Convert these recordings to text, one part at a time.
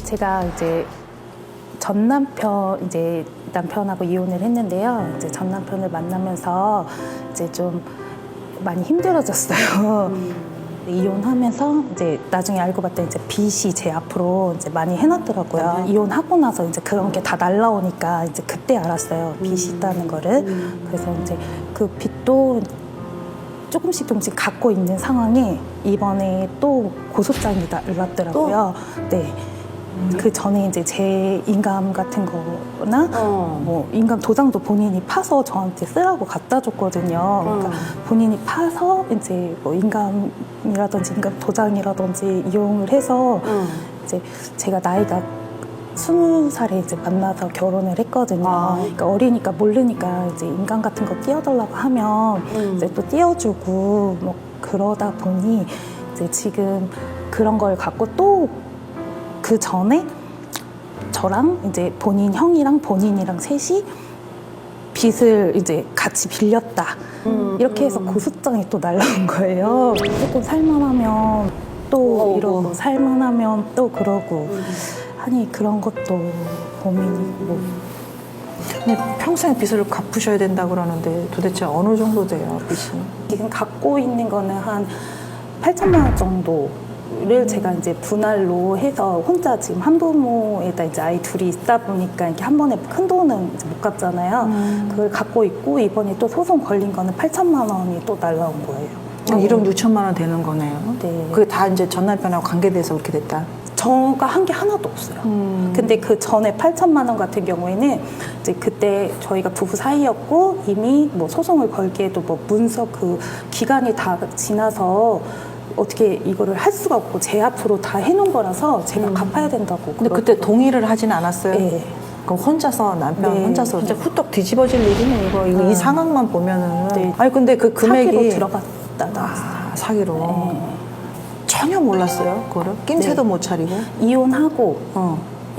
제가 이제 이제 남편하고 이혼을 했는데요. 이제 전 남편을 만나면서 이제 좀 많이 힘들어졌어요. 이혼하면서 이제 나중에 알고 봤더니 이제 빚이 제 앞으로 이제 많이 해놨더라고요. 이혼하고 나서 이제 그런 게 다 날라오니까 이제 그때 알았어요. 빚이 있다는 거를. 그래서 이제 그 빚도 조금씩 갖고 있는 상황에 이번에 또 고소장이 날랐더라고요. 네. 그 전에 이제 제 인감 같은 거나 뭐 인감 도장도 본인이 파서 저한테 쓰라고 갖다 줬거든요. 그러니까 본인이 파서 이제 뭐 인감이라든지 인감 도장이라든지 이용을 해서 이제 제가 나이가 20살에 이제 만나서 결혼을 했거든요. 그러니까 어리니까 모르니까 이제 인감 같은 거 띄워달라고 하면 이제 또 띄워주고 뭐 그러다 보니 이제 지금 그런 걸 갖고 또 그 전에 저랑 이제 본인 형이랑 본인이랑 셋이 빚을 이제 같이 빌렸다. 이렇게 해서 고소장이 또 날라온 거예요. 조금 살만하면 또 이러고 살만하면 또 그러고 하니 그런 것도 고민이고. 근데 평생 빚을 갚으셔야 된다고 그러는데 도대체 어느 정도 돼요, 빚이? 지금 갖고 있는 거는 한 8천만 원 정도. 를 제가 이제 분할로 해서 혼자 지금 한부모에다 이제 아이 둘이 있다 보니까 이렇게 한 번에 큰 돈은 이제 못 갚잖아요. 그걸 갖고 있고 이번에 또 소송 걸린 거는 8천만 원이 또 날라온 거예요. 1억 6천만 원 되는 거네요. 네. 그게 다 이제 전 남편하고 관계돼서 그렇게 됐다. 저가 한 게 하나도 없어요. 근데 그 전에 8천만 원 같은 경우에는 이제 그때 저희가 부부 사이였고 이미 뭐 소송을 걸기에도 뭐 문서 그 기간이 다 지나서 어떻게 이거를 할 수가 없고 제 앞으로 다 해놓은 거라서 제가 갚아야 된다고. 근데 그때 동의를 하진 않았어요? 네. 그럼 혼자서 남편 네. 혼자서 진짜 후떡 뒤집어질 일이네 이거 이 상황만 보면은. 네. 아니 근데 그 금액이 사기로 들어갔다 나왔어요. 사기로. 네. 전혀 몰랐어요 그거를? 낌새도 네. 못 차리고. 이혼하고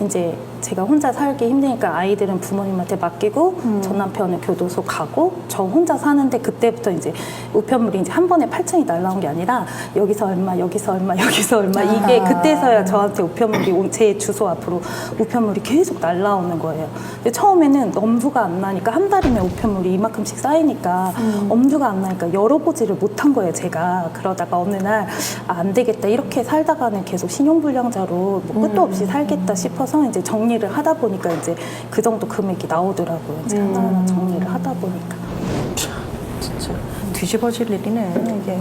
이제 제가 혼자 살기 힘드니까 아이들은 부모님한테 맡기고 전 남편은 교도소 가고 저 혼자 사는데 그때부터 이제 우편물이 이제 한 번에 8천이 날라온 게 아니라 여기서 얼마 여기서 얼마 여기서 얼마 이게 그때서야 저한테 우편물이 제 주소 앞으로 우편물이 계속 날라오는 거예요. 근데 처음에는 엄두가 안 나니까 한 달이면 우편물이 이만큼씩 쌓이니까 엄두가 안 나니까 열어보지를 못한 거예요 제가. 그러다가 어느 날 안 되겠다 이렇게 살다가는 계속 신용불량자로 뭐 끝도 없이 살겠다 싶어서 이제 정리를 하다 보니까 이제 그 정도 금액이 나오더라고요. 이제 하나하나 정리를 하다 보니까. 진짜 뒤집어질 일이네 이게.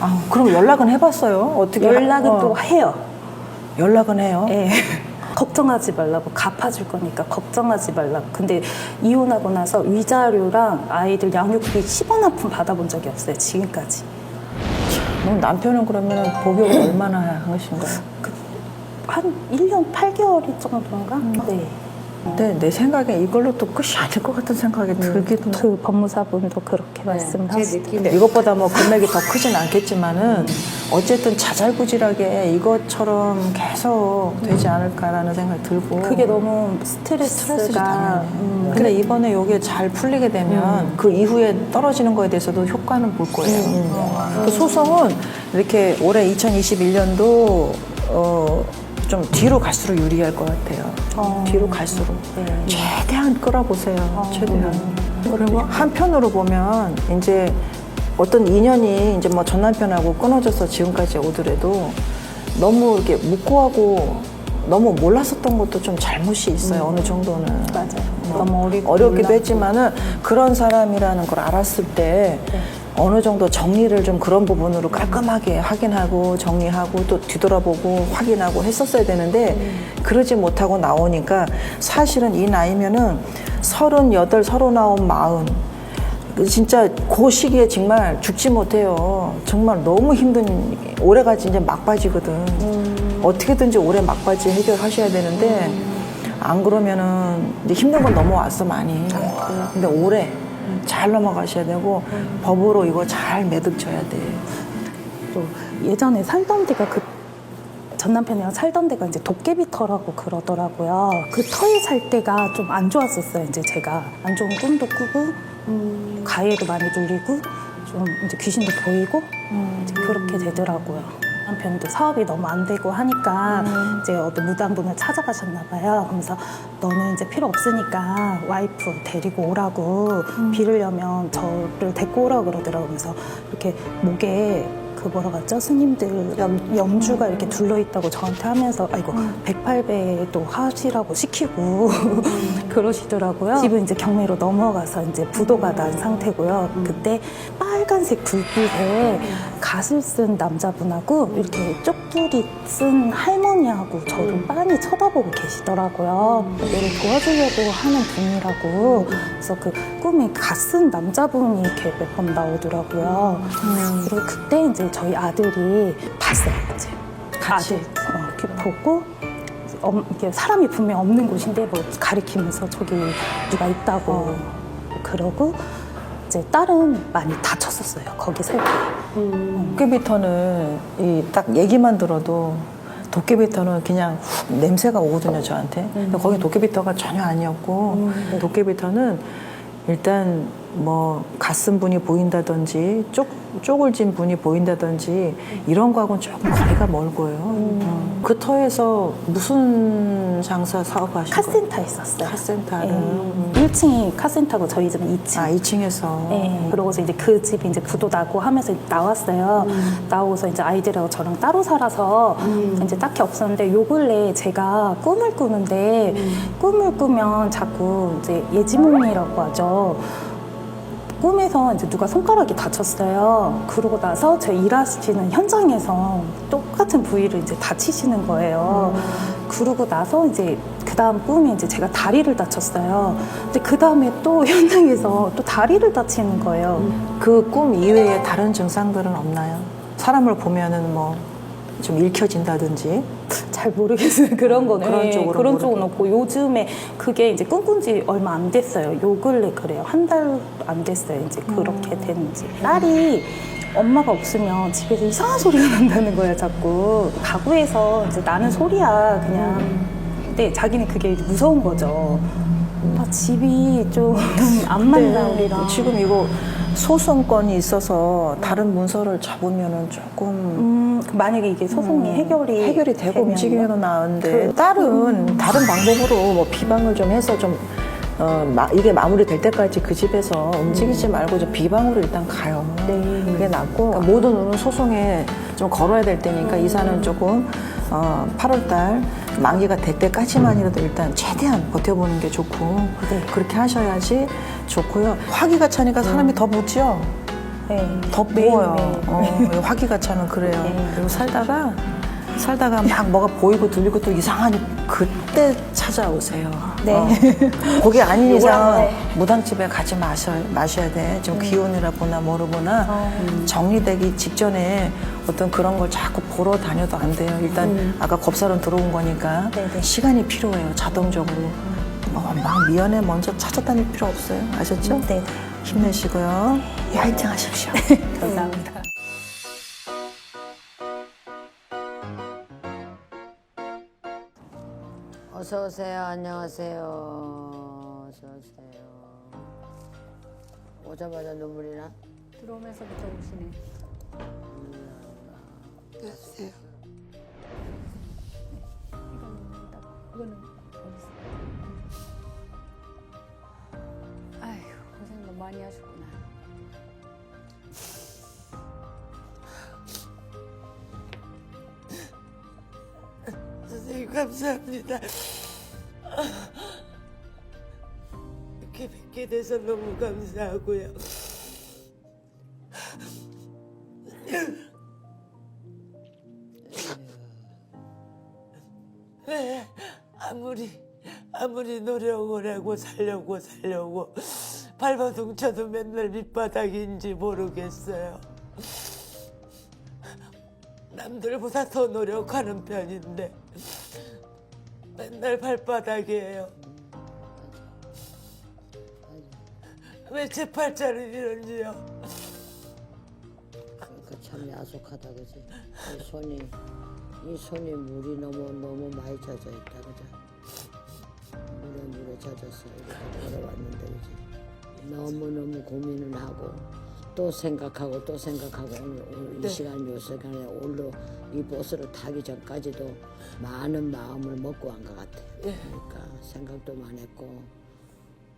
아 그럼 연락은 해봤어요? 어떻게? 연락은 또 해요. 연락은 해요? 예. 걱정하지 말라고 갚아줄 거니까 걱정하지 말라고. 근데 이혼하고 나서 위자료랑 아이들 양육비 10원 한 푼 받아본 적이 없어요 지금까지. 그럼 남편은 그러면 복역을 얼마나 한 것인가요? 한 1년 8개월 정도인가? 네. 근데 내 생각에 이걸로 또 끝이 아닐 것 같은 생각이 들기도. 그 법무사분도 그렇게 말씀을 하시더라고요. 이것보다 뭐 금액이 더 크진 않겠지만은 어쨌든 자잘구질하게 이것처럼 계속 되지 않을까라는 생각이 들고. 그게 너무 스트레스지 스트레스가 당연히. 근데 이번에 이게 잘 풀리게 되면 그 이후에 떨어지는 거에 대해서도 효과는 볼 거예요. 그 소송은 이렇게 올해 2021년도 좀 뒤로 갈수록 유리할 것 같아요. 뒤로 갈수록. 네. 최대한 끌어보세요. 최대한. 그리고 한편으로 보면 이제 어떤 인연이 이제 뭐 전 남편하고 끊어져서 지금까지 오더라도 너무 이렇게 묵고하고 너무 몰랐었던 것도 좀 잘못이 있어요. 어느 정도는. 맞아요. 뭐 너무 어리고 어렵기도 몰랐고. 했지만은 그런 사람이라는 걸 알았을 때 어느 정도 정리를 좀 그런 부분으로 깔끔하게 확인하고 정리하고 또 뒤돌아보고 확인하고 했었어야 되는데 그러지 못하고 나오니까 사실은 이 나이면은 38, 39, 40 진짜 그 시기에 정말 죽지 못해요. 정말 너무 힘든 올해까지 이제 막바지거든. 어떻게든지 올해 막바지 해결하셔야 되는데 안 그러면은 이제 힘든 건 넘어왔어 많이. 근데 올해 잘 넘어가셔야 되고 법으로 이거 잘 매듭져야 돼. 또 예전에 살던 데가 전 남편이랑 살던 데가 이제 도깨비터라고 그러더라고요. 그 터에 살 때가 좀 안 좋았었어요. 이제 제가 안 좋은 꿈도 꾸고 가해도 많이 눌리고 좀 이제 귀신도 보이고 이제 그렇게 되더라고요. 남편도 사업이 너무 안 되고 하니까 이제 어떤 무당분을 찾아가셨나 봐요. 그러면서 너는 이제 필요 없으니까 와이프 데리고 오라고 빌으려면 저를 데리고 오라고 그러더라고요. 그래서 이렇게 목에 그 뭐라고 하죠? 스님들 염주가 이렇게 둘러있다고 저한테 하면서 아이고 108배도 하시라고 시키고 그러시더라고요. 집은 이제 경매로 넘어가서 이제 부도가 난 상태고요. 그때 빨간색 불빛에 갓을 쓴 남자분하고 이렇게 쪽두리 쓴 할머니하고 저를 빤히 쳐다보고 계시더라고요. 내를 도와주려고 하는 분이라고. 그래서 그 꿈에 갓 쓴 남자분이 이렇게 몇 번 나오더라고요. 그리고 그때 이제 저희 아들이 봤어요. 이제 같이? 이렇게 보고 이렇게 사람이 분명 없는 곳인데 뭐 가리키면서 저기 누가 있다고 그러고 이제 딸은 많이 다쳤었어요. 거기 살 때. 도깨비터는 이 딱 얘기만 들어도 도깨비터는 그냥 훅 냄새가 오거든요, 저한테. 근데 거기 도깨비터가 전혀 아니었고 도깨비터는 일단 뭐 가슴 분이 보인다든지 쪽을 진 분이 보인다든지 이런 거하고는 조금 거리가 멀고요. 그 터에서 무슨 장사 사업하시고? 카센터 있었어요. 카센터를. 1층이 카센터고 저희 집은 2층. 아, 2층에서. 네. 그러고서 이제 그 집이 이제 부도 나고 하면서 나왔어요. 나오고서 이제 아이들하고 저랑 따로 살아서 이제 딱히 없었는데 요 근래 제가 꿈을 꾸는데 꿈을 꾸면 자꾸 이제 예지몽이라고 하죠. 꿈에서 이제 누가 손가락이 다쳤어요. 그러고 나서 제 일하시는 현장에서 똑같은 부위를 이제 다치시는 거예요. 그러고 나서 이제 그 다음 꿈이 이제 제가 다리를 다쳤어요. 근데 그 다음에 또 현장에서 또 다리를 다치는 거예요. 그 꿈 이외에 다른 증상들은 없나요? 사람을 보면은 뭐 좀 읽혀진다든지. 잘 모르겠어요. 그런 거는. 그런 쪽으로 그런 쪽은 없고 요즘에 그게 이제 꿈꾼 지 얼마 안 됐어요. 요 근래 그래요. 한 달 안 됐어요. 이제 그렇게 되는지. 딸이 엄마가 없으면 집에서 이상한 소리가 난다는 거예요. 자꾸. 가구에서 이제 나는 소리야. 그냥. 근데 자기는 그게 이제 무서운 거죠. 아, 집이 좀 안 맞나 우리랑. 지금 이거 소송건이 있어서 다른 문서를 잡으면은 조금 만약에 이게 소송이 해결이 되고 되면요? 움직이면 나은데 딸은 다른 방법으로 뭐 비방을 좀 해서 좀 이게 마무리될 때까지 그 집에서 움직이지 말고 좀 비방으로 일단 가요. 그게 낫고 그러니까 모든 운은 소송에 좀 걸어야 될 때니까 이사는 조금 8월달 만기가 될 때까지만이라도 일단 최대한 버텨보는 게 좋고 그렇게 하셔야지 좋고요. 화기가 차니까 사람이 더 묻죠. 네. 더 부어요. 화기가 차면 그래요. 그리고 살다가 막 뭐가 보이고 들리고 또 이상하니 그때 찾아오세요. 네. 그게 아닌 이상 네. 무당집에 가지 마셔야 돼. 좀 기운이라 보나 뭐로 보나 정리되기 직전에 어떤 그런 걸 자꾸 보러 다녀도 안 돼요. 일단 아까 겁사론 들어온 거니까 네네. 시간이 필요해요. 자동적으로. 막 미연에 먼저 찾아다닐 필요 없어요. 아셨죠? 네. 힘내시고요. 화이팅 하십시오. 감사합니다. 어서 오세요. 안녕하세요. 어서 오세요. 오자마자 눈물이 나? 들어오면서부터 우시네. 안녕하세요. 이거는 어디 있어? 아휴, 고생 너무 많이 하셨구나. 선생님 감사합니다. 이렇게 뵙게 돼서 너무 감사하고요. 네, 아무리 노력을 하고 살려고 발버둥 쳐도 맨날 밑바닥인지 모르겠어요. 남들보다 더 노력하는 편인데 맨날 발바닥이에요. 왜 제 팔자는 이런지요? 그러니까 참 야속하다 그지? 이 손이 물이 너무 많이 젖어 있다 그죠? 물에 젖었어 이렇게 걸어왔는데 그지? 너무 고민을 하고 또 생각하고 또 생각하고 오늘 이 시간 요 시간에 오늘 이 버스를 타기 전까지도 많은 마음을 먹고 간 것 같아요. 그러니까 생각도 많았고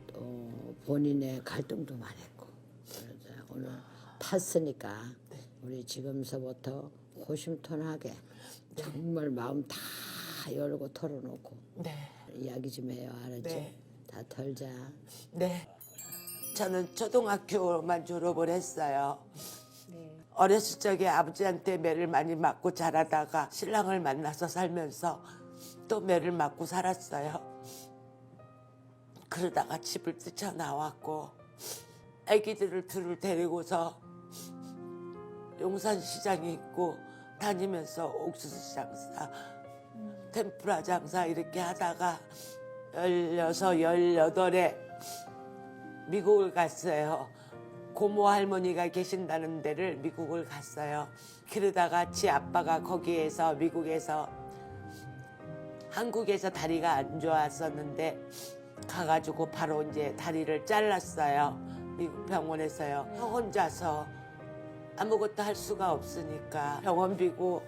또 본인의 갈등도 많았고 그래서 오늘 탔으니까 우리 지금서부터 호심탄회하게 정말 마음 다 열고 털어놓고 네. 이야기 좀 해요. 알았지? 네. 다 털자. 네. 저는 초등학교만 졸업을 했어요. 네. 어렸을 적에 아버지한테 매를 많이 맞고 자라다가 신랑을 만나서 살면서 또 매를 맞고 살았어요. 그러다가 집을 뛰쳐나왔고 아기들을 둘을 데리고서 용산시장에 있고 다니면서 옥수수 장사, 템프라 장사 이렇게 하다가 16, 18에 미국을 갔어요. 고모 할머니가 계신다는 데를 미국을 갔어요. 그러다가 지 아빠가 거기에서 미국에서 한국에서 다리가 안 좋았었는데 가가지고 바로 이제 다리를 잘랐어요. 미국 병원에서요. 혼자서 아무것도 할 수가 없으니까 병원비고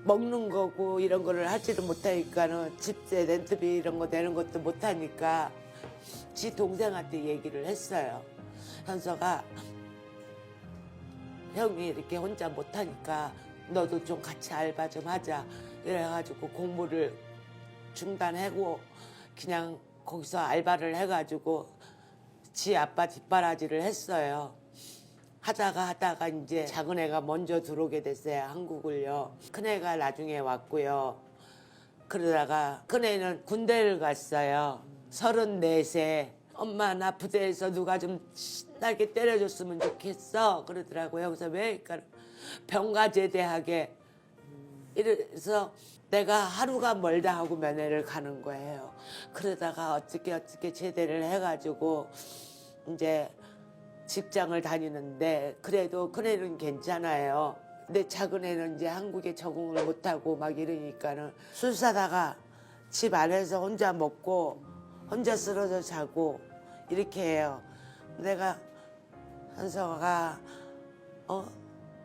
먹는 거고 이런 거를 하지를 못하니까는 집세 렌트비 이런 거 내는 것도 못하니까 지 동생한테 얘기를 했어요. 현서가 형이 이렇게 혼자 못하니까 너도 좀 같이 알바 좀 하자. 이래가지고 공부를 중단하고 그냥 거기서 알바를 해가지고 지 아빠 뒷바라지를 했어요. 하다가 이제 작은 애가 먼저 들어오게 됐어요. 한국을요. 큰 애가 나중에 왔고요. 그러다가 큰 애는 군대를 갔어요. 34세. 엄마 나 부대에서 누가 좀 신나게 때려줬으면 좋겠어. 그러더라고요. 그래서 왜? 그러니까 병가 제대하게. 이래서 내가 하루가 멀다 하고 면회를 가는 거예요. 그러다가 어떻게 제대를 해가지고 이제 직장을 다니는데 그래도 큰 애는 괜찮아요. 근데 작은 애는 이제 한국에 적응을 못하고 막 이러니까는 술 사다가 집 안에서 혼자 먹고 혼자 쓰러져 자고 이렇게 해요. 내가 현서가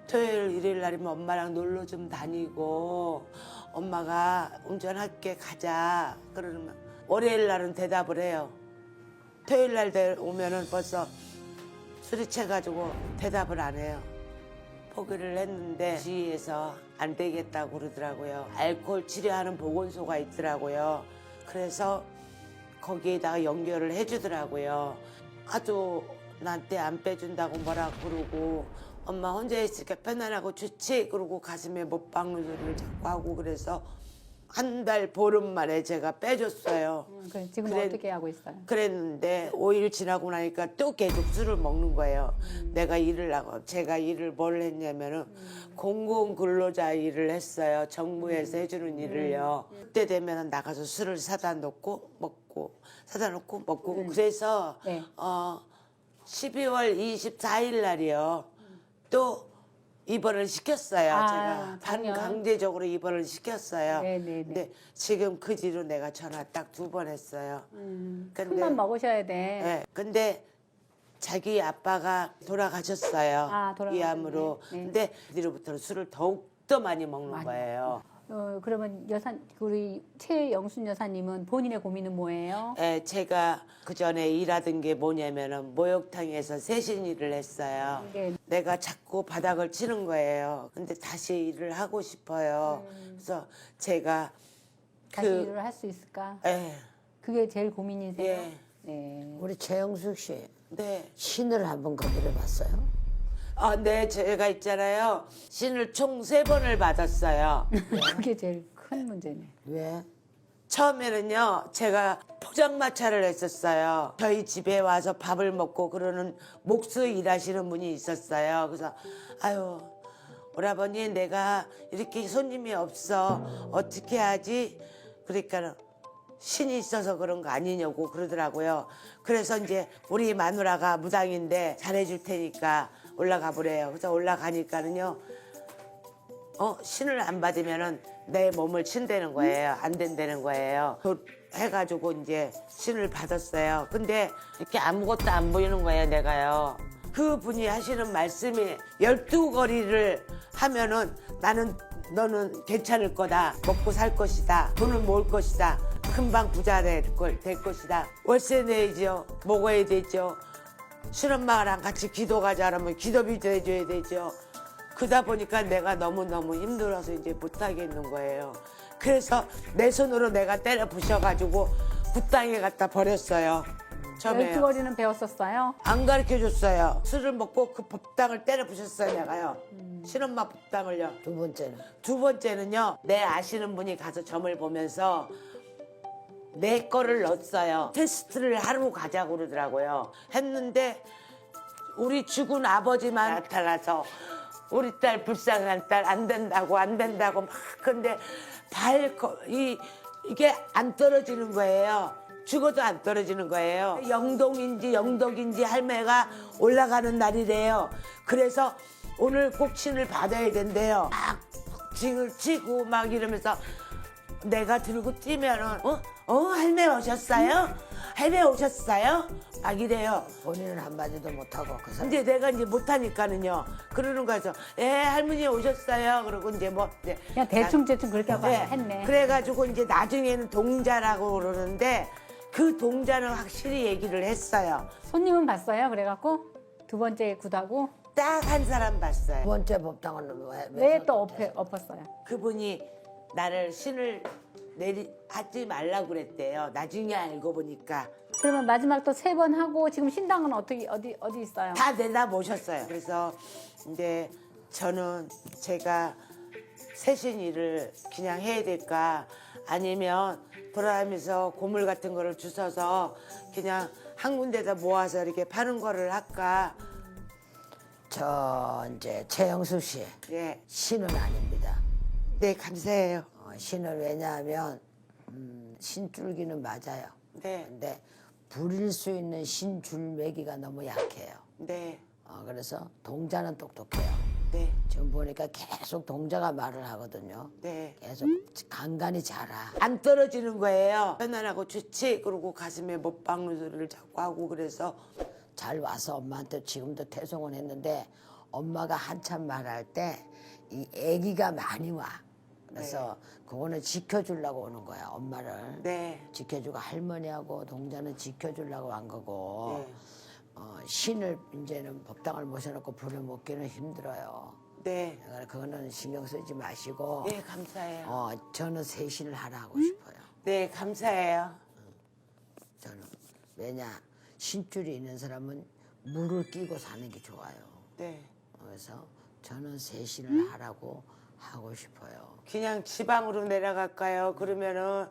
토요일 일요일 날이면 엄마랑 놀러 좀 다니고 엄마가 운전할게 가자 그러면 월요일 날은 대답을 해요. 토요일 날 오면은 벌써 술이 채가지고 대답을 안 해요. 포기를 했는데 주위에서 안 되겠다고 그러더라고요. 알코올 치료하는 보건소가 있더라고요. 그래서 거기에다가 연결을 해주더라고요. 아주 나한테 안 빼준다고 뭐라 그러고 엄마 혼자 있으니까 편안하고 좋지 그러고 가슴에 못 박는 소리를 자꾸 하고 그래서 한 달 보름 만에 제가 빼줬어요. 그래, 지금 그래- 어떻게 하고 있어요? 그랬는데 5일 지나고 나니까 또 계속 술을 먹는 거예요. 내가 일을 하고 제가 일을 뭘 했냐면은 공공근로자 일을 했어요. 정부에서 해주는 일을요. 그때 되면 나가서 술을 사다 놓고 먹고 사다 놓고 먹고 그래서 네. 12월 24일 날이요. 또 입원을 시켰어요. 아, 제가 작년? 반강제적으로 입원을 시켰어요. 네네네. 근데 지금 그 뒤로 내가 전화 딱 2번 했어요. 큰맘 먹으셔야 돼. 네, 근데 자기 아빠가 돌아가셨어요. 아, 돌아가셨네. 위암으로. 네. 근데 그 뒤로부터는 술을 더욱더 많이 먹는 거예요. 그러면 우리 최영순 여사님은 본인의 고민은 뭐예요? 예, 제가 그 전에 일하던 게 뭐냐면은 목욕탕에서 세신 일을 했어요. 네. 내가 자꾸 바닥을 치는 거예요. 근데 다시 일을 하고 싶어요. 그래서 제가 다시 일을 할 수 있을까? 예, 그게 제일 고민이세요? 예. 네. 우리 최영숙 씨 네. 신을 한번 거부해 봤어요? 아, 네, 제가 있잖아요. 신을 총 3번을 받았어요. 그게 제일 큰 문제네. 왜? 처음에는요, 제가 포장마차를 했었어요. 저희 집에 와서 밥을 먹고 그러는 목수 일하시는 분이 있었어요. 그래서, 아유, 오라버니, 내가 이렇게 손님이 없어. 어떻게 하지? 그러니까 신이 있어서 그런 거 아니냐고 그러더라고요. 그래서 이제 우리 마누라가 무당인데 잘해줄 테니까 올라가 보래요. 그래서 올라가니까는요, 신을 안 받으면은 내 몸을 친다는 거예요. 안 된다는 거예요. 해가지고 이제 신을 받았어요. 근데 이렇게 아무것도 안 보이는 거예요, 내가요. 그분이 하시는 말씀이 12거리를 하면은 너는 괜찮을 거다. 먹고 살 것이다. 돈은 모을 것이다. 금방 부자 될 것이다. 월세 내야죠. 먹어야 되죠. 신엄마랑 같이 기도 가자 하면 기도비도 해줘야 되죠. 그러다 보니까 내가 너무너무 힘들어서 이제 못하겠는 거예요. 그래서 내 손으로 내가 때려 부셔가지고 굿땅에 갖다 버렸어요. 처음에 12거리는 배웠었어요? 안 가르쳐줬어요. 술을 먹고 그 법당을 때려 부셨어요, 내가요. 신엄마 법당을요. 두 번째는 두 번째는요, 내 아시는 분이 가서 점을 보면서 내 거를 넣었어요. 테스트를 하러 가자고 그러더라고요. 했는데 우리 죽은 아버지만 나타나서 우리 딸 불쌍한 딸 안 된다고 막 근데 이게 안 떨어지는 거예요. 죽어도 안 떨어지는 거예요. 영덕인지 할매가 올라가는 날이래요. 그래서 오늘 꼭 신을 받아야 된대요. 막 징을 치고 막 이러면서 내가 들고 뛰면은 할매 오셨어요? 할매 오셨어요? 막 이래요. 본인은 한마디도 못하고 그 사람 이제 내가 이제 못하니까는요. 그러는 거죠. 예, 할머니 오셨어요. 그러고 이제 그냥 대충 그렇게 하고 네. 했네. 그래가지고 이제 나중에는 동자라고 그러는데 그 동자는 확실히 얘기를 했어요. 손님은 봤어요? 그래갖고 두 번째 굿하고 딱 한 사람 두 봤어요. 번째 법당은 왜 또 엎었어요? 그분이 나를 신을 하지 말라고 그랬대요. 나중에 알고 보니까 그러면 마지막 또 3번 하고 지금 신당은 어디 있어요? 다 내다 모셨어요. 그래서 이제 저는 제가 세신 일을 그냥 해야 될까 아니면 돌아다니면서 고물 같은 거를 주워서 그냥 한 군데다 모아서 이렇게 파는 거를 할까. 저 이제 최영수 씨 예. 신은 아닙니다. 네, 감사해요. 신은 왜냐하면 신줄기는 맞아요. 네. 근데 부릴 수 있는 신줄매기가 너무 약해요. 네. 그래서 동자는 똑똑해요. 네. 지금 보니까 계속 동자가 말을 하거든요. 네. 계속 간간히 자라. 안 떨어지는 거예요. 편안하고 좋지. 그러고 가슴에 못 박는 소리를 자꾸 하고 그래서 잘 와서 엄마한테 지금도 퇴송을 했는데 엄마가 한참 말할 때 이 아기가 많이 와. 그래서 그거는 지켜주려고 오는 거야, 엄마를. 네. 지켜주고 할머니하고 동자는 지켜주려고 한 거고 네. 신을 이제는 법당을 모셔놓고 불을 먹기는 힘들어요. 네. 그거는 신경 쓰지 마시고 네, 감사해요. 저는 세신을 하나 하고 싶어요. 네, 감사해요. 저는 왜냐 신줄이 있는 사람은 물을 끼고 사는 게 좋아요. 네. 그래서 저는 세신을 하라고 하고 싶어요. 그냥 지방으로 내려갈까요? 그러면은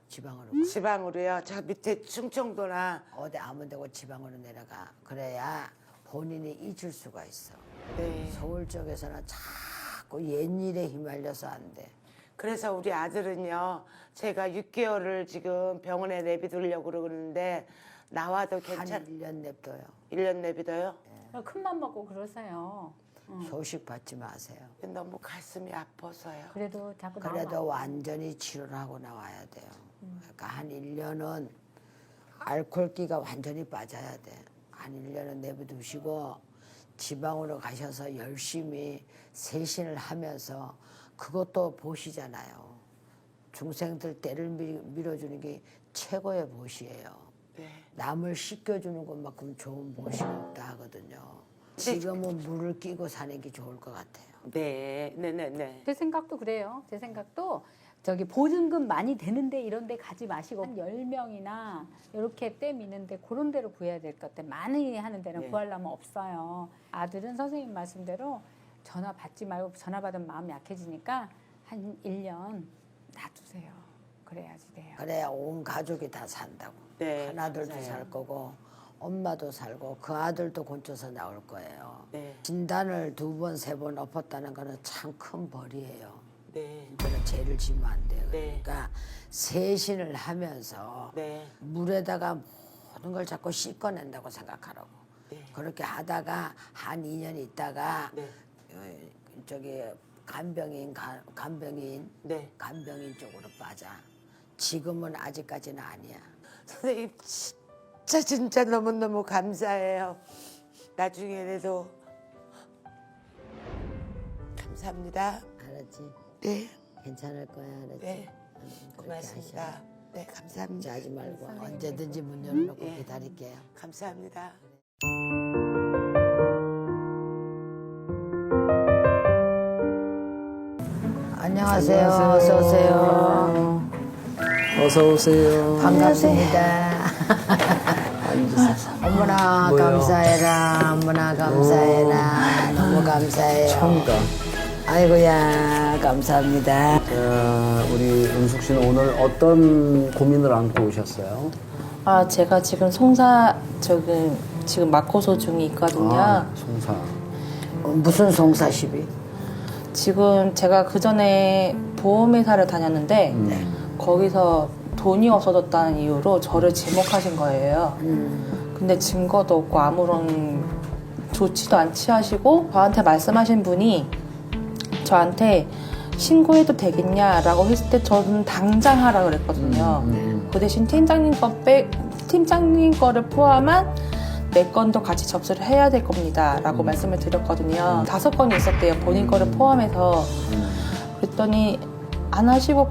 지방으로 지방으로요. 저 밑에 충청도나 어디 아무 데고 지방으로 내려가. 그래야 본인이 잊을 수가 있어. 네. 서울 쪽에서는 자꾸 옛일에 휘말려서 안 돼. 그래서 우리 아들은요. 제가 6개월을 지금 병원에 내비두려고 그러는데 나와도 한 괜찮 1년 냅둬요. 1년 내비둬요? 큰맘 먹고 그러세요. 소식 받지 마세요. 너무 가슴이 아파서요. 그래도 자꾸 그래도 나와. 완전히 치료를 하고 나와야 돼요. 그러니까 한 1년은 알코올기가 완전히 빠져야 돼. 한 1년은 내버두시고 지방으로 가셔서 열심히 세신을 하면서 그것도 보시잖아요. 중생들 때를 밀어주는 게 최고의 보시예요. 네. 남을 씻겨주는 것만큼 좋은 보시가 없다 하거든요. 지금은 물을 끼고 사는 게 좋을 것 같아요. 네. 네네네. 제 생각도 그래요. 제 생각도 저기 보증금 많이 되는데 이런 데 가지 마시고 한 10명이나 이렇게 때 미는데 그런 데로 구해야 될 것 같아요. 많이 하는 데는 네. 구하려면 없어요. 아들은 선생님 말씀대로 전화 받지 말고 전화 받으면 마음 약해지니까 한 1년 놔두세요. 그래야지 돼요. 그래야 온 가족이 다 산다고. 네, 하나들도 맞아요. 살 거고 엄마도 살고 그 아들도 곤쳐서 나올 거예요. 네. 진단을 2번, 3번 엎었다는 거는 참 큰 벌이에요. 네. 그래서 죄를 지면 안 돼요. 네. 그러니까 세신을 하면서 네. 물에다가 모든 걸 자꾸 씻어낸다고 생각하라고. 네. 그렇게 하다가 한 2년 있다가 네. 저기 간병인 네. 쪽으로 빠져. 지금은 아직까지는 아니야. 선생님 진짜 너무너무 감사해요. 나중에라도 감사합니다. 알았지? 네, 괜찮을 거야, 알았지? 네, 그렇게 고맙습니다. 하셔. 네, 감사합니다. 하지 말고 언제든지 문 열어놓고 예. 기다릴게요. 감사합니다. 안녕하세요. 어서 오세요. 어서 오세요. 반갑습니다. 어머나 뭐요? 감사해라. 어머나 감사해라. 너무 감사해요. 참가. 아이고야 감사합니다. 우리 은숙 씨는 오늘 어떤 고민을 안고 오셨어요? 아, 제가 지금 지금 막고소 중이 있거든요. 송사. 무슨 송사십이? 지금 제가 그 전에 보험회사를 다녔는데 거기서 돈이 없어졌다는 이유로 저를 지목하신 거예요. 근데 증거도 없고 아무런 조치도 안 취하시고 저한테 말씀하신 분이 저한테 신고해도 되겠냐라고 했을 때 저는 당장 하라 그랬거든요. 그 대신 팀장님 거를 포함한 4건도 같이 접수를 해야 될 겁니다 라고 말씀을 드렸거든요. 5건이 있었대요, 본인 거를 포함해서. 그랬더니 안 하시고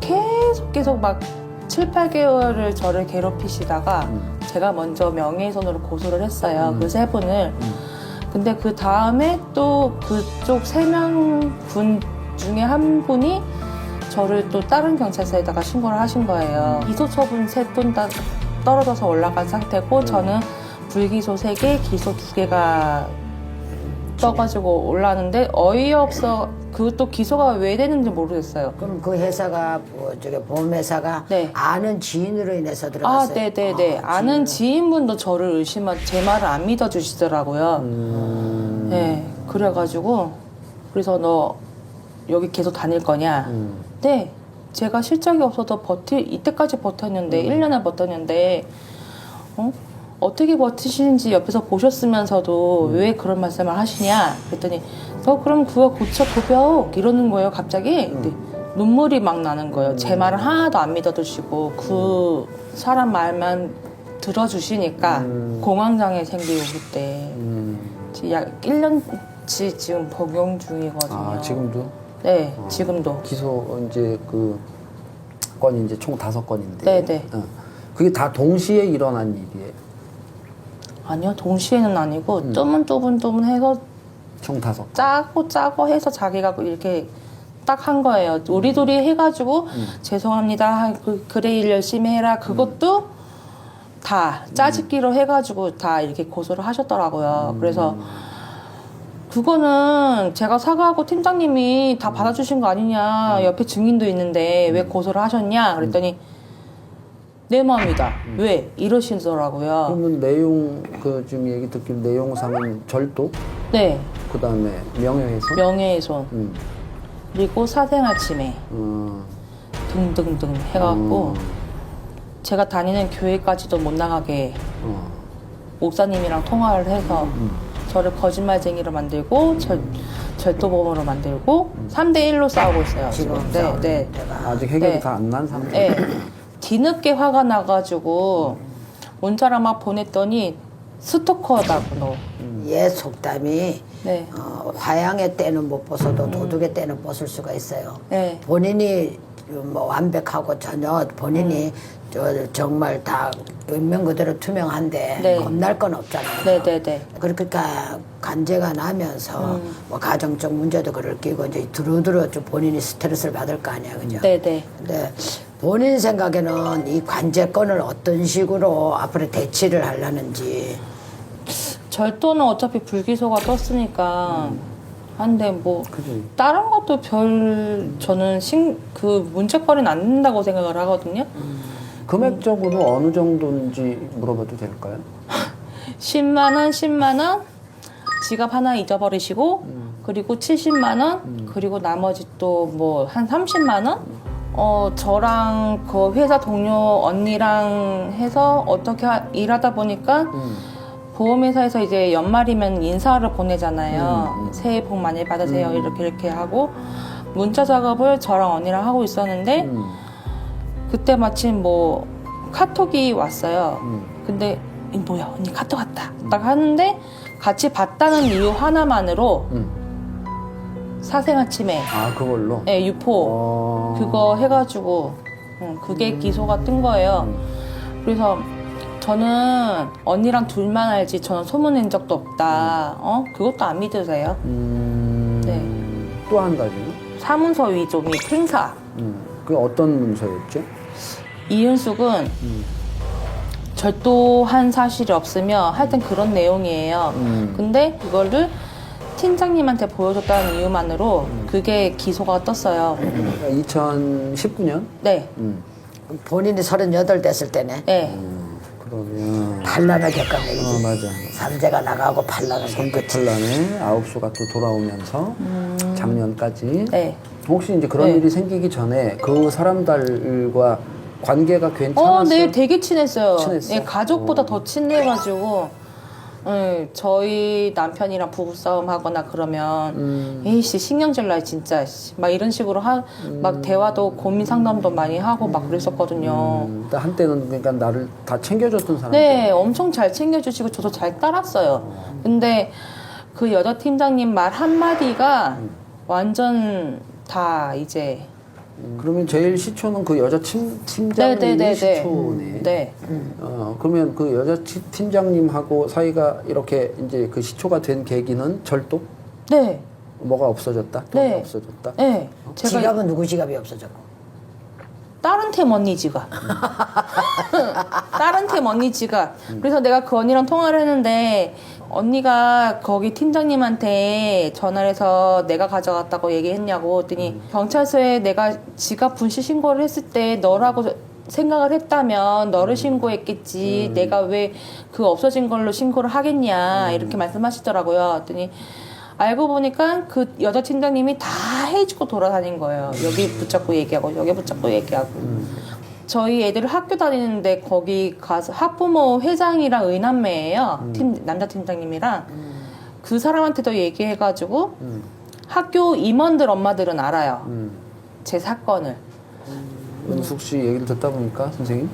계속 막 7, 8개월을 저를 괴롭히시다가 제가 먼저 명예훼손으로 고소를 했어요. 그 3분을. 근데 그 다음에 또 그쪽 3명 분 중에 한 분이 저를 또 다른 경찰서에다가 신고를 하신 거예요. 기소 처분 3분 다 떨어져서 올라간 상태고 저는 불기소 3개, 기소 2개가 떠가지고 올라왔는데 어이없어. 그것도 기소가 왜 되는지 모르겠어요. 그럼 그 회사가 저기 보험회사가 네. 아는 지인으로 인해서 들어갔어요. 네네네. 아는 지인분도 저를 제 말을 안 믿어주시더라고요. 네. 그래가지고 그래서 너 여기 계속 다닐 거냐? 네. 제가 실적이 없어도 이때까지 버텼는데 1년을 버텼는데 어떻게 버티시는지 옆에서 보셨으면서도 왜 그런 말씀을 하시냐? 그랬더니 너 그럼 그거 고쳐 도벽 이러는 거예요 갑자기. 근데 눈물이 막 나는 거예요. 제 말을 하나도 안 믿어주시고 그 사람 말만 들어주시니까 공황장애 생기고 그때 약 1년치 지금 복용 중이거든요. 아, 지금도? 네, 지금도. 기소 이제 그 건이 이제 총 5건인데. 네네. 그게 다 동시에 일어난 일이에요. 아니요, 동시에는 아니고 뜨문뜨문 해서 총 5건. 짜고 해서 자기가 이렇게 딱 한 거예요. 우리둘이 해가지고 죄송합니다. 그래 일 열심히 해라. 그것도 다 짜집기로 해가지고 다 이렇게 고소를 하셨더라고요. 그래서 그거는 제가 사과하고 팀장님이 다 받아주신 거 아니냐. 옆에 증인도 있는데 왜 고소를 하셨냐. 그랬더니 내 마음이다. 왜? 이러시더라고요. 그러면 내용 지금 얘기 듣길 내용상은 절도, 네. 그 다음에 명예훼손, 명예훼손. 그리고 사생활 침해. 등등등 해갖고 제가 다니는 교회까지도 못 나가게 목사님이랑 통화를 해서 저를 거짓말쟁이로 만들고 절도범으로 만들고 3대1로 싸우고 있어요. 지금 네. 아직 해결이 네. 다 안 난 상태. 네. 뒤늦게 화가 나가지고 문자를 막 보냈더니 스토커다고 너. 옛 속담이 네. 화양의 때는 못 벗어도 도둑의 때는 벗을 수가 있어요. 네. 본인이 뭐 완벽하고 전혀 본인이 정말 다 인명 그대로 투명한데 네. 겁날 건 없잖아요. 네네네. 그러니까 간제가 나면서 뭐 가정적 문제도 그럴 끼고 이제 두루두루 좀 본인이 스트레스를 받을 거 아니야, 그죠? 네네. 근데 본인 생각에는 이 관제권을 어떤 식으로 앞으로 대치를 하려는지. 절도는 어차피 불기소가 떴으니까 한데 뭐 그지. 다른 것도 저는 그 문제거리는 안 된다고 생각을 하거든요. 금액적으로 어느 정도인지 물어봐도 될까요? 10만 원, 지갑 하나 잊어버리시고 그리고 70만 원, 그리고 나머지 또 뭐 한 30만 원. 저랑 그 회사 동료 언니랑 해서 어떻게 일하다 보니까 보험회사에서 이제 연말이면 인사를 보내잖아요. 새해 복 많이 받으세요. 이렇게 하고 문자 작업을 저랑 언니랑 하고 있었는데 그때 마침 뭐 카톡이 왔어요. 근데 뭐야 언니 카톡 왔다 딱 하는데 같이 봤다는 이유 하나만으로 사생활 침해, 아, 그걸로? 네, 유포 그거 해가지고 그게 기소가 뜬 거예요. 그래서 저는 언니랑 둘만 알지 저는 소문낸 적도 없다. 그것도 안 믿으세요? 네. 또 한 가지는? 사문서 위조 및 행사. 그게 어떤 문서였죠? 이은숙은 절도한 사실이 없으며 하여튼 그런 내용이에요. 근데 그거를 팀장님한테 보여줬다는 이유만으로 그게 기소가 떴어요. 2019년? 네. 본인이 38 됐을 때네. 네. 그러면 반란을 겪었네. 맞아. 삼재가 나가고 반란을 겪었지. 선택판란에 아홉수가 또 돌아오면서 작년까지 네. 혹시 이제 그런 네. 일이 생기기 전에 그 사람들과 관계가 괜찮았어요? 네, 되게 친했어요. 친했어? 네, 가족보다 더 친해가지고, 저희 남편이랑 부부싸움 하거나 그러면, 에이씨, 신경질 나, 진짜. 씨. 막 이런 식으로 막 대화도 고민 상담도 많이 하고 막 그랬었거든요. 한때는 그러니까 나를 다 챙겨줬던 사람. 네, 엄청 잘 챙겨주시고 저도 잘 따랐어요. 근데 그 여자 팀장님 말 한마디가 완전 다 이제. 그러면 제일 시초는 그 여자 팀장님이 시초네. 네. 그러면 그 여자 팀장님하고 사이가 이렇게 이제 그 시초가 된 계기는 절도? 네. 뭐가 없어졌다? 네. 돈이 없어졌다? 네. 제가 지갑은 누구 지갑이 없어졌고? 다른 팀 언니 지가. 다른 팀 언니 지가. 그래서 내가 그 언니랑 통화를 했는데 언니가 거기 팀장님한테 전화를 해서 내가 가져갔다고 얘기했냐고 했더니 경찰서에 내가 지갑 분실 신고를 했을 때 너라고 생각을 했다면 너를 신고했겠지. 내가 왜 그 없어진 걸로 신고를 하겠냐 이렇게 말씀하시더라고요. 했더니 알고 보니까 그 여자 팀장님이 다 해주고 돌아다닌 거예요. 여기 붙잡고 얘기하고 여기 붙잡고 얘기하고. 저희 애들 학교 다니는데 거기 가서 학부모 회장이랑 의남매예요. 남자 팀장님이랑. 그 사람한테도 얘기해가지고 학교 임원들 엄마들은 알아요. 제 사건을. 은숙 씨 얘기를 듣다 보니까 선생님,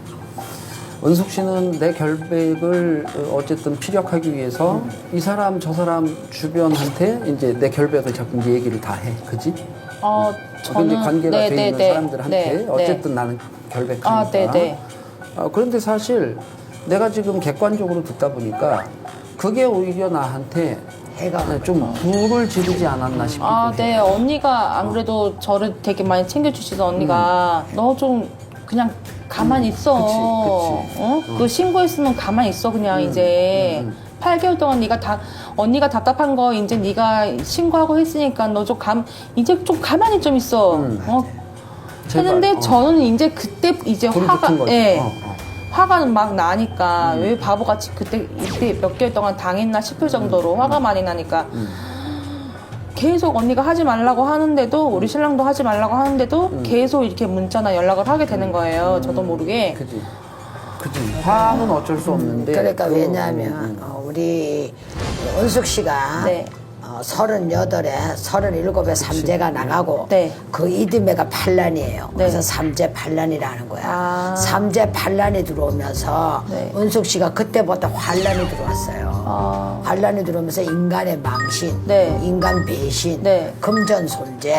은숙 씨는 내 결백을 어쨌든 피력하기 위해서 이 사람 저 사람 주변한테 이제 내 결백을 자꾸 이제 얘기를 다 해, 그지? 저는 이제 관계가 네, 돼 네, 있는 네. 사람들한테 네, 어쨌든 네. 나는 결백하니까. 아, 네, 네. 그런데 사실 내가 지금 객관적으로 듣다 보니까 그게 오히려 나한테 해가 좀 불을 지르지 않았나 싶기도 해. 네. 언니가 안 그래도 저를 되게 많이 챙겨주시던 언니가 너 좀 그냥 가만히 있어. 그치. 그 신고했으면 가만히 있어 그냥 이제. 8개월 동안 언니가 답답한 거 이제 네가 신고하고 했으니까 너 좀 이제 좀 가만히 좀 있어. 제발. 했는데 저는 이제 그때 이제 불이 화가 붙은 거지. 예. 화가 막 나니까 왜 바보같이 이때 몇 개월 동안 당했나 싶을 정도로 화가 많이 나니까 계속 언니가 하지 말라고 하는데도 우리 신랑도 하지 말라고 하는데도 계속 이렇게 문자나 연락을 하게 되는 거예요. 저도 모르게. 그지. 화는 어쩔 수 없는데. 그러니까 왜냐하면 우리 은숙 씨가 네. 38에 37에 삼재가 나가고 네. 그 이듬해가 반란이에요. 네. 그래서 삼재 반란이라는 거야. 삼재 반란이 들어오면서 네. 은숙 씨가 그때부터 환란이 들어왔어요. 환란이 들어오면서 인간의 망신, 네. 인간 배신, 네. 금전손재,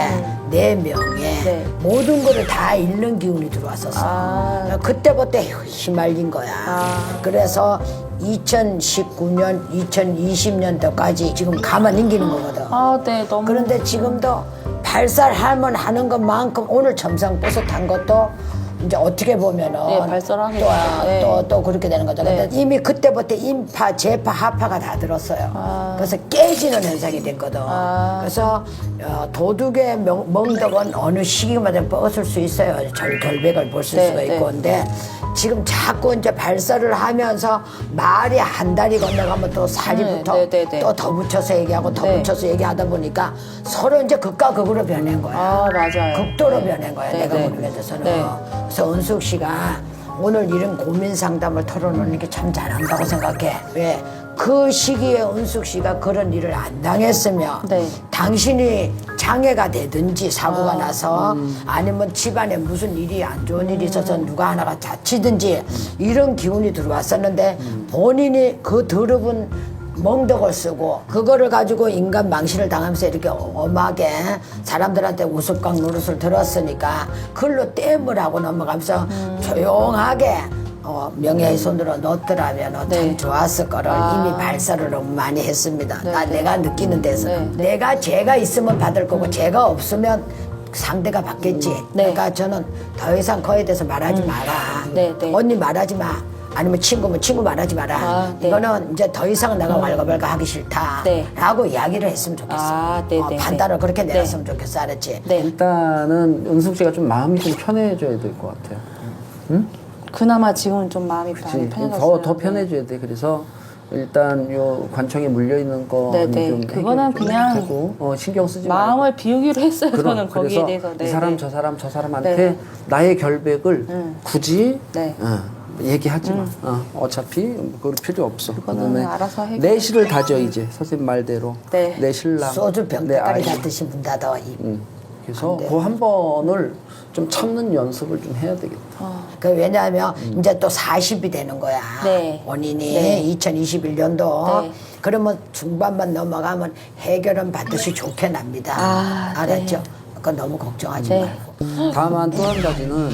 내 명예 네. 모든 거를 다 잃는 기운이 들어왔었어. 그때부터 휘말린 거야. 그래서 2019년, 2020년도까지 지금 가만 넘기는 거거든. 네, 너무. 그런데 지금도 발살하면 하는 것만큼 오늘 점상 버섯한 것도 이제 어떻게 보면은 네, 발설하겠죠. 네. 또 그렇게 되는 거죠. 네. 근데 이미 그때부터 인파, 재파, 하파가 다 들었어요. 그래서 깨지는 현상이 됐거든. 그래서 도둑의 멍덕은 어느 시기마다 뻗을 수 있어요. 결백을 볼 네, 수가 네. 있고. 근데 지금 자꾸 이제 발설을 하면서 말이 한 달이 건너가면 또 살이부터 네, 네, 네. 또 더 붙여서 얘기하고 더 네. 붙여서 얘기하다 보니까 서로 이제 극과 극으로 변한 거야. 맞아요. 극도로 네. 변한 거야. 네, 내가 네. 보는 데서는. 네. 그래서 은숙 씨가 오늘 이런 고민 상담을 털어놓는 게 참 잘한다고 생각해. 왜? 그 시기에 은숙 씨가 그런 일을 안 당했으면 네. 당신이 장애가 되든지 사고가 나서 아니면 집안에 무슨 일이 안 좋은 일이 있어서 누가 하나가 다치든지 이런 기운이 들어왔었는데 본인이 그 더러운 멍덕을 쓰고 그거를 가지고 인간 망신을 당하면서 이렇게 엄하게 사람들한테 우스꽝 노릇을 들었으니까 그걸로 땜을 하고 넘어가면서 조용하게 명예훼손으로 놓더라면 참 좋았을 거를 이미 발사를 너무 많이 했습니다. 내가 느끼는 데서 내가 죄가 있으면 받을 거고 죄가 없으면 상대가 받겠지. 그러니까 저는 더 이상 거기에 대해서 말하지 마라. 언니 말하지 마. 아니면 친구면 친구 말하지 마라. 이거는 이제 더 이상 내가 왈가왈가 하기 싫다. 라고 이야기를 했으면 좋겠어. 판단을 그렇게 내렸으면 좋겠어. 알았지? 일단은 은숙 씨가 좀 마음이 좀 편해져야 될 것 같아요. 응? 그나마 지금은 좀 마음이 많이 그치. 편해졌어요. 더 편해져야 돼. 그래서 일단 요 관청에 물려 있는 거 좀 그거는 그냥 하고, 신경 쓰지 마음을 말고. 비우기로 했어요. 그럼, 저는 거기에 그래서 대해서. 이 사람 저 사람한테 나의 결백을 굳이 얘기하지 마. 어차피 그럴 필요 없어. 그거는 알아서 해결. 내 실을 다져 이제 선생님 말대로. 내 신랑, 소주 내 병따까지 아이. 다 드신 분 닫아. 그래서 그 한 번을 좀 참는 연습을 좀 해야 되겠다. 왜냐하면 이제 또 40이 되는 거야. 본인이 2021년도. 그러면 중반만 넘어가면 해결은 반드시 좋게 납니다. 알았죠? 그건 너무 걱정하지 말고. 다만 또 한 가지는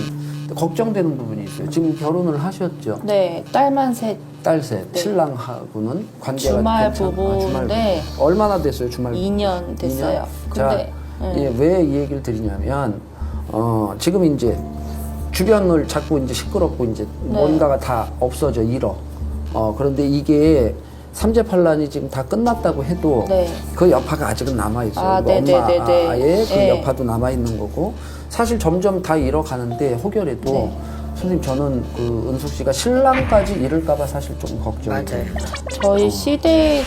걱정되는 부분이 있어요. 지금 결혼을 하셨죠? 네, 딸만 셋. 딸 셋, 신랑하고는 관계가 주말 괜찮아. 부부인데 부부. 얼마나 됐어요, 주말 부부? 2년 됐어요. 2년? 자, 왜 이 얘기를 드리냐면, 지금 이제 주변을 자꾸 이제 시끄럽고 이제 뭔가가 다 없어져, 잃어. 그런데 이게 삼재팔란이 지금 다 끝났다고 해도 그 여파가 아직은 남아있어요. 엄마의 그 여파도 남아있는 거고, 사실 점점 다 잃어가는데 혹여라도 선생님 저는 그 은숙 씨가 신랑까지 잃을까봐 사실 좀 걱정이에요. 저희 시댁이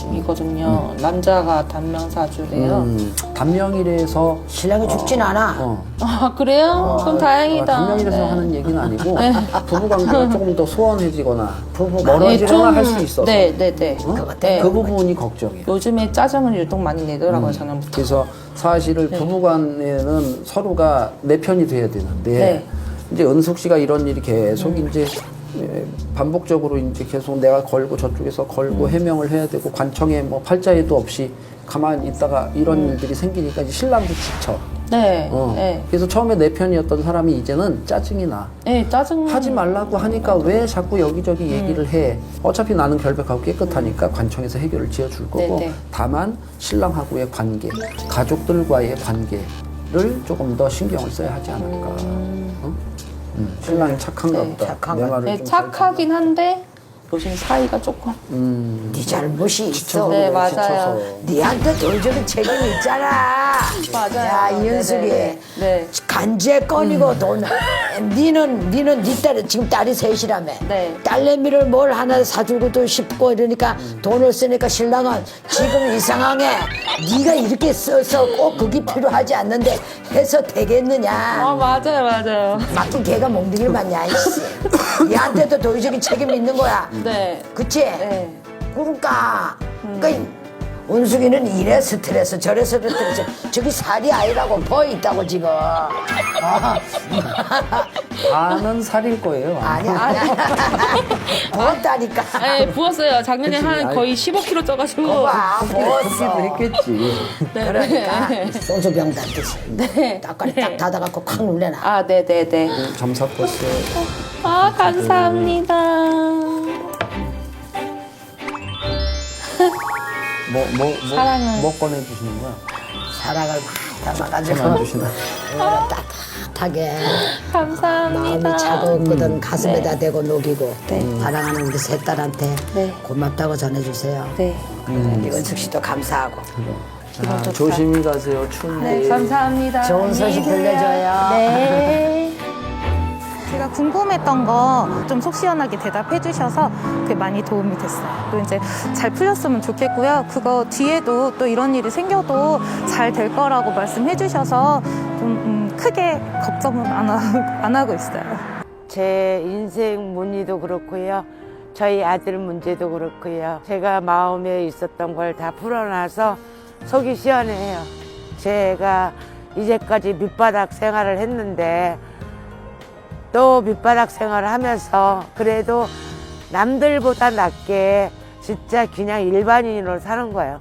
단명이거든요. 남자가 단명사주래요. 단명이라서 신랑이 죽진 않아. 아 그래요? 그럼 다행이다. 단명이라서 하는 얘기는 아니고 부부관계가 조금 더 소원해지거나 부부가 멀어지거나 할 수 있어서 그 부분이 걱정이에요. 요즘에 짜증을 유독 많이 내더라고요, 작년부터. 그래서 사실을 부부간에는 서로가 내 편이 돼야 되는데 이제 은숙 씨가 이런 일이 계속 이제 반복적으로 이제 계속 내가 걸고 저쪽에서 걸고 해명을 해야 되고 관청에 뭐 팔자에도 없이 가만히 있다가 이런 일들이 생기니까 이제 신랑도 지쳐. 그래서 처음에 내 편이었던 사람이 이제는 짜증이 나. 짜증. 하지 말라고 하니까 왜 자꾸 여기저기 얘기를 해. 어차피 나는 결백하고 깨끗하니까 관청에서 해결을 지어줄 거고 다만 신랑하고의 관계, 가족들과의 관계를 조금 더 신경을 써야 하지 않을까. 신랑이 착한가 보다. 내 말을 좀 착하긴 한데 요즘 사이가 조금. 네 잘못이 있어. 맞아요. 니한테 돌적인 책임이 있잖아. 맞아요. 야, 이은숙이. 간제 꺼니고 돈. 니는 니 딸이 지금 딸이 셋이라며. 딸내미를 뭘 하나 사주고도 싶고 이러니까 돈을 쓰니까 신랑은 지금 이 상황에 네가 이렇게 써서 꼭 그게 필요하지 않는데 해서 되겠느냐. 맞아요. 맡긴 개가 몽둥이를 맞냐. 이씨. 얘한테도 도의적인 책임이 있는 거야. 그치? 그러니까 은숙이는 이래 스트레스 저래 스트레스 저기 살이 아니라고 버 있다고 지금. 반은 살일 거예요. 아니야. 부었다니까. 부었어요. 작년에 한 거의 15kg 쪄가지고. 봐봐, 부었어. 섭섭도 했겠지. 그러니까 소주병 닫듯이. 딱까리 딱 닫아갖고 콱 눌려놔. 점사 버스. 감사합니다. 뭐 꺼내주시는 거야? 사랑을 막 담아가지고 담아주시나? 따뜻하게 감사합니다. 마음이 차갑거든 가슴에다 대고 녹이고 사랑하는 우리 세 딸한테 고맙다고 전해주세요. 은숙 씨도 감사하고. 자, 조심히 가세요. 추운데. 감사합니다. 좋은 소식 들려줘요. 제가 궁금했던 거 좀 속 시원하게 대답해 주셔서 그게 많이 도움이 됐어요. 또 이제 잘 풀렸으면 좋겠고요. 그거 뒤에도 또 이런 일이 생겨도 잘 될 거라고 말씀해 주셔서 좀 크게 걱정은 안 하고 있어요. 제 인생 문의도 그렇고요. 저희 아들 문제도 그렇고요. 제가 마음에 있었던 걸 다 풀어놔서 속이 시원해요. 제가 이제까지 밑바닥 생활을 했는데 또 밑바닥 생활을 하면서 그래도 남들보다 낫게 진짜 그냥 일반인으로 사는 거예요.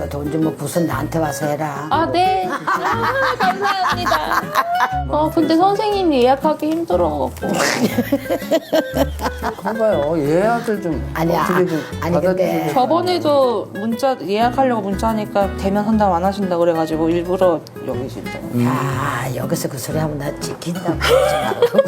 돈 주면 무슨 나한테 와서 해라. 아, 네. 아, 감사합니다. 근데 선생님이 예약하기 힘들어갖고. 그런가요? 예약을 좀 아니야. 어떻게 좀 아니, 받아주세요. 근데 저번에도 문자 예약하려고 문자하니까 대면 상담 안 하신다 그래가지고 일부러 여기 진짜. 야, 여기서 그 소리 하면 나 지킨다고 그러지 말고.